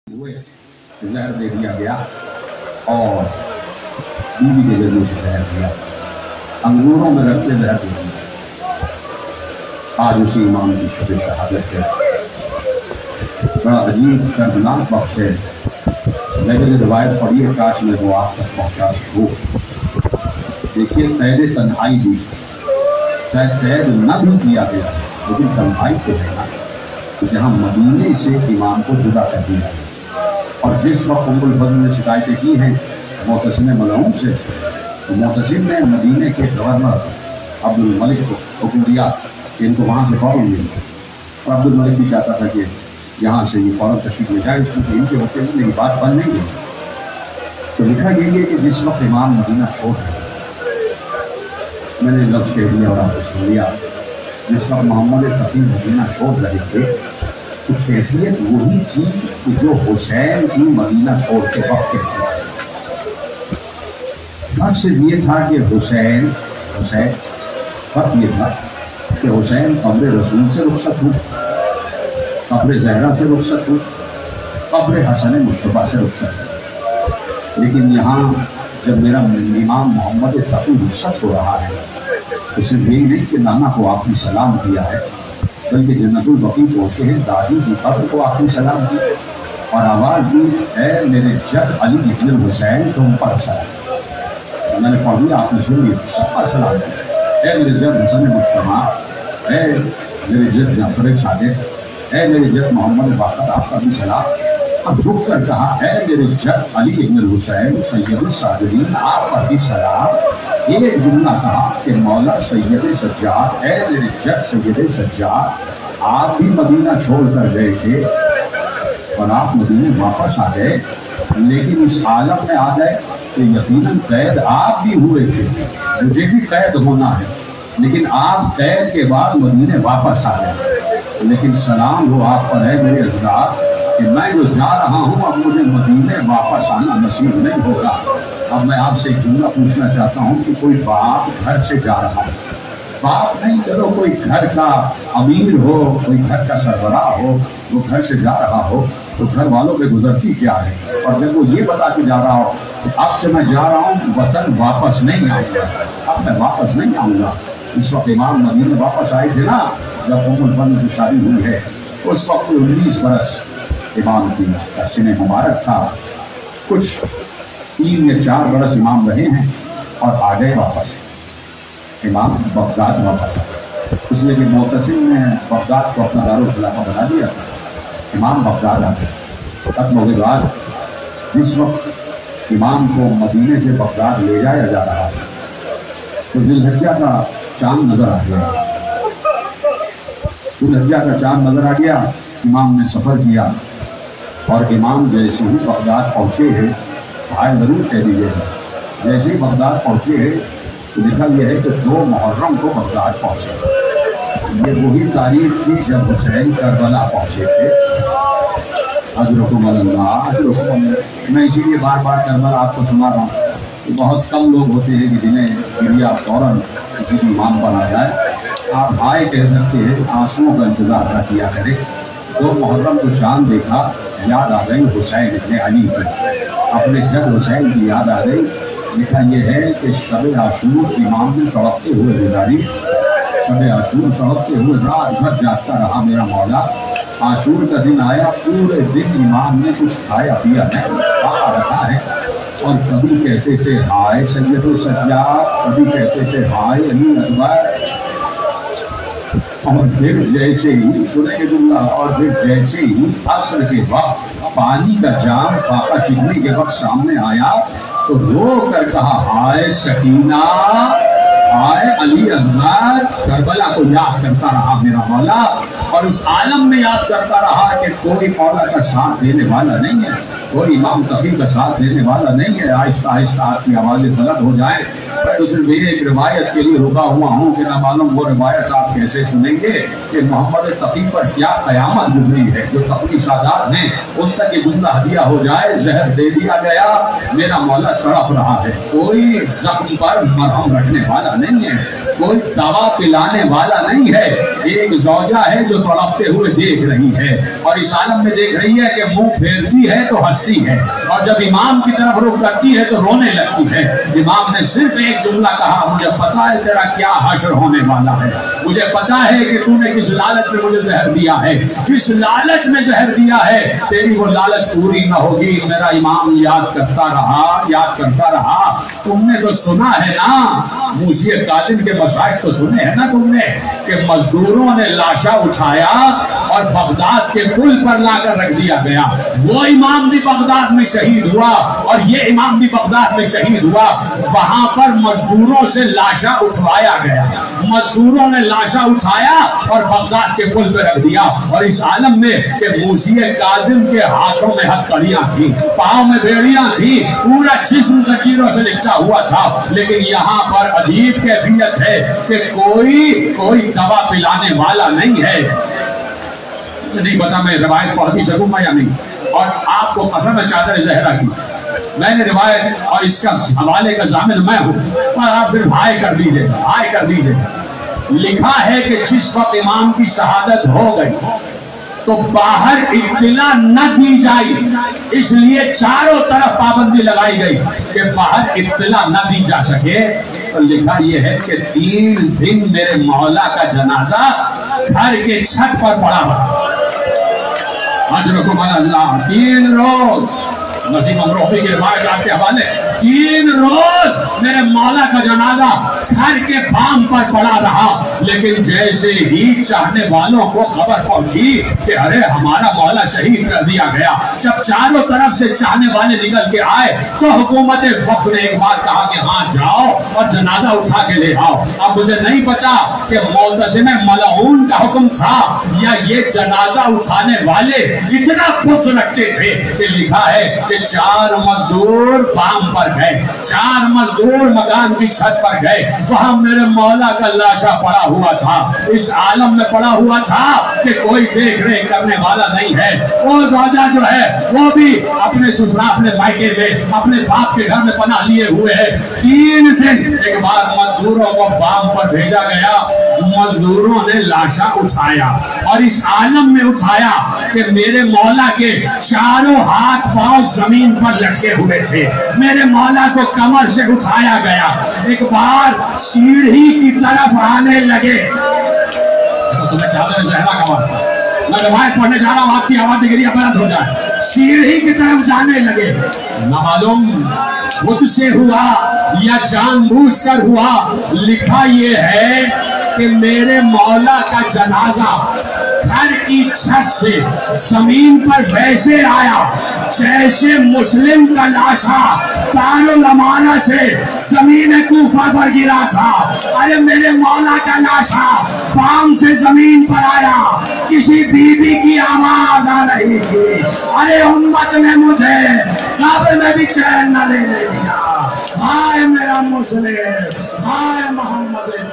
हुए जहर दे दिया गया और बीवी के जरिए से जहर दिया, अंगूरों में रखते जहर दे दिया। आज उसी इमाम की शब शहादत है। बड़ा अजीब दर्दनाक वक्त है। मैंने जो रिवायत पढ़ी है, काश में वो आप तक पहुँचा सकूँ। देखिए, कैद तन्हाई भी, शायद कैद न भी किया गया, लेकिन तन्हाई तो है ना, जहाँ मदीने से इमाम को जुदा कर दिया। और जिस वक्त उम्मुल फज़ल ने शिकायतें की हैं मुअतसिम मलऊन से, तो मुअतसिम ने मदीने के गवर्नर अब्दुल मलिक को हुक्म दिया कि इनको वहाँ से फ़ौरन ले लो। और अब्दुल मलिक भी चाहता था कि यहाँ से ये फ़ौरन तशरीफ़ ले जाए, इसलिए इनके होते हुए मेरी बात बन नहीं गई। तो लिखा यही है कि जिस वक्त इमाम मदीना छोड़ रहे थे, मैंने लफ्ज़ कह दिया और आपको सुन लिया, जिस वक्त मोहम्मद तकी मदीना छोड़ रहे थे, तो कैफियत वही थी कि जो हुसैन की मदीना छोड़ के वक्त थी। फर्क सिर्फ ये था कि हुसैन फर्क ये था कि हुसैन कब्र रसूल से रुखसत हुए, कब्र ज़हरा से रुखसत हुए, कब्र हसन मुस्तफ़ा से रुखसत हुए। लेकिन यहाँ जब मेरा इमाम मोहम्मद तकी रुखसत हो रहा है, तो सिर्फ यही नहीं कि नाना को आखिरी सलाम दिया है, बल्कि जन्नतुल बकी पहुँचे हैं, दादी की कब्र को आखिरी सलाम दी और आवाज़ दी, है मेरे जद अली इब्न हुसैन तुम पर सलाम। मैंने पढ़ लिया, आपने सुन लिया, सबका सलाम है मेरे जद हसन मुस्तफ़ा, है मेरे जद जाफर सादिक, है मेरे जद मोहम्मद बाकर, आपका भी सलाम। अब रुक कर कहा, है मेरे जद अली इब्न हुसैन सैयद सादरीन, आप पर भी सलाम। ये जुमला कहा कि मौला सैयद सज्जाद, है मेरे जद सैयद सज्जाद, आप भी मदीना छोड़ कर गए थे और आप मदीने वापस आ गए, लेकिन इस आलम में आ गए तो यकीनन कैद आप भी हुए थे, मुझे भी कैद होना है, लेकिन आप कैद के बाद मदीने वापस आ गए। लेकिन सलाम हो आप पर है मेरे हज़रात कि मैं जो जा रहा हूँ, अब मुझे मदीने वापस आना नसीब नहीं होगा। अब मैं आपसे एक जुमला पूछना चाहता हूँ कि कोई बाप घर से जा रहा है, बाप नहीं, चलो कोई घर का अमीर हो, कोई घर का सरबराह हो, वो घर से जा रहा हो, तो घर वालों पे गुजरती क्या है। और जब वो ये बता के जा रहा हो कि अब से मैं जा रहा हूँ वतन वापस नहीं आऊँगा, अब मैं वापस नहीं आऊँगा। इस वक्त इमाम मदीने वापस आए थे ना, जब उम्मुल फज़ल की शादी हुई है, उस वक्त 19 बरस इमाम की सीने मुबारक था। कुछ 3 या 4 बरस इमाम रहे हैं और आ गए वापस। इमाम बगदाद वापस आ गए, इसलिए कि मुअतसिम ने बगदाद को अपना दारुल खिलाफा बना दिया था। इमाम बगदाद आ गए। खत्म के बाद जिस वक्त इमाम को मदीने से बगदाद ले जाया जा रहा था, तो ज़िलहज्जा का चाँद नज़र आ गया। ज़िलहज्जा का चाँद नज़र आ गया, इमाम ने सफ़र किया और इमाम जैसे ही बगदाद पहुँचे हैं, भाई ज़रूर कह दीजिएगा, जैसे ही बगदाद पहुँचे हैं तो लिखा यह है कि 2 मुहर्रम को बगदाद पहुँचे। ये वही तारीख थी जब हुसैन करबला पहुँचे थे। अजरुकुम अल्लाह, मैं इसीलिए बार बार करबला आपको सुना रहा हूँ। बहुत कम लोग होते हैं कि जिन्हें गिरिया फौरन किसी की इमाम पर आ जाए। आप भाई कह सकते हैं, आंसुओं का इंतज़ार न किया करें। 2 मुहर्रम को चाँद देखा, याद आ गई हुसैन इब्न अली की, अपने जद हुसैन की याद आ गई। लिखा यह है कि शब आशूर इमाम ने तड़पते हुए गुजारी, शब आशूर तड़पते हुए रात भर जागता रहा मेरा मौला। आशूर का दिन आया, पूरे दिन इमाम ने कुछ खाया पिया नहीं, खा रखा है। और कभी कहते थे हाय सैयद सज्जाद, कभी कहते थे हाय अली अकबर। और फिर जैसे ही सुनेंगे जुमला, और फिर जैसे ही असर के वक्त पानी का जाम फाका शिकने के वक्त सामने आया, तो रो कर कहा हाय सकीना, हाय अली अजगर। करबला को याद करता रहा मेरा मौला, और इस आलम में याद करता रहा कि कोई मौला का साथ देने वाला नहीं है, कोई इमाम तकी का साथ देने वाला नहीं है। आहिस्ता आहिस्ता आपकी आवाज़ें बुलंद हो जाए, मैं तो सिर्फ एक रिवायत के लिए रुका हुआ हूँ कि ना मालूम वो रिवायत आप कैसे सुनेंगे कि मोहम्मद तकी पर क्या कयामत गुजरी है। जो तकी सादात हैं उन तक ये जुमला हदिया हो जाए, जहर दे दिया गया, मेरा मौला तड़प रहा है। कोई जख्म पर मरहम रखने वाला नहीं है, कोई दवा पिलाने वाला नहीं है। एक जौजा है जो तड़पते हुए देख रही है और इस आलम में देख रही है कि मुंह फेरती है तो हंसती है और जब इमाम की तरफ रुख करती है तो रोने लगती है। इमाम ने सिर्फ एक जुमला कहा, मुझे पता है तेरा क्या हश्र होने वाला है, मुझे पता है कि तूने किस लालच में मुझे जहर दिया है, किस लालच में जहर दिया है, तेरी वो लालच पूरी न होगी। मेरा इमाम याद करता रहा। तुमने तो सुना है ना, मूसी काजिम के मसाइब तो सुने हैं ना तुमने कि मजदूरों ने लाशा उठाया और बगदाद के पुल पर लाकर रख दिया गया। वो इमाम भी बगदाद में शहीद हुआ और ये इमाम भी बगदाद में शहीद हुआ। वहां पर मजदूरों से लाशा उठवाया गया, मजदूरों ने लाशा उठाया और बगदाद के पुल पर रख दिया। और इस आलम में कि मूसी काजिम के हाथों में हथकड़ियां थी, पांव में बेड़ियां थी, पूरा जिस्म जंजीरों से लिपटा हुआ था। लेकिन यहाँ पर अजीब कैफियत है कि कोई दवा पिलाने वाला नहीं है। नहीं पता मैं रिवायत पढ़ भी सकूंगा या नहीं, और आपको कसम है चादर ज़हरा की, मैंने रिवायत और इसका हवाले का जामिन मैं हूँ, पर आप सिर्फ हाय कर दीजिए। लिखा है कि जिस वक्त इमाम की शहादत हो गई तो बाहर इत्तला न दी जाए, इसलिए चारों तरफ पाबंदी लगाई गई कि बाहर इत्तला न दी जा सके। तो लिखा यह है कि 3 दिन मेरे मौला का जनाजा घर के छत पर पड़ा हुआ। अल्लाह 3 रोज नसीम अमरोही की रिवायत आपके हवाले, 3 रोज मेरे मौला का जनाजा घर के बाम पर पड़ा रहा। लेकिन जैसे ही चाहने वालों को खबर पहुंची कि अरे हमारा मौला शहीद कर दिया गया, जब चारों तरफ से चाहने वाले निकल के आए तो हुकूमत वक्त ने एक बात कहा कि हाँ जाओ और जनाजा उठा के ले आओ। अब मुझे नहीं पता कि मुअतसिम मलऊन का हुक्म था या ये जनाजा उठाने वाले इतना कुछ रखते थे कि लिखा है कि 4 मजदूर बाम पर गए, 4 मजदूर मकान की छत पर गए, वहां मेरे मौला का लाशा पड़ा हुआ था, इस आलम में पड़ा हुआ था कि कोई देख रेख करने वाला नहीं है। वो राजा जो है वो भी अपने ससुराल, अपने मायके में, अपने बाप के घर में पनाह लिए हुए है। 3 दिन एक बार मजदूरों को बाम पर भेजा गया, मजदूरों ने लाशा उठाया और इस आलम में उठाया कि मेरे मौला के चारों हाथ पांव जमीन पर लटके हुए थे। मेरे मौला को कमर से उठाया गया, एक बार सीढ़ी की तरफ आने लगे। तो तुम्हें चादर ज़हरा का वास्ता, मैं रिवायत पढ़ने जा रहा हूँ, आपकी आवाज़ गिरिया बंद हो जाए। सीढ़ी की तरफ जाने लगे, न मालूम खुद से हुआ या जानबूझकर हुआ। लिखा ये है कि मेरे मौला का जनाजा घर की छत से जमीन पर वैसे आया जैसे मुस्लिम का लाशा दारुल अमाना से जमीन कूफा पर गिरा था। अरे मेरे मौला का लाशा पाम से जमीन पर आया, किसी बीबी की आवाज आ रही थी। अरे उम्मत ने मुझे कब्र में भी चैन न लेने दिया। हाय मेरा मुस्लिम, हाय मोहम्मद।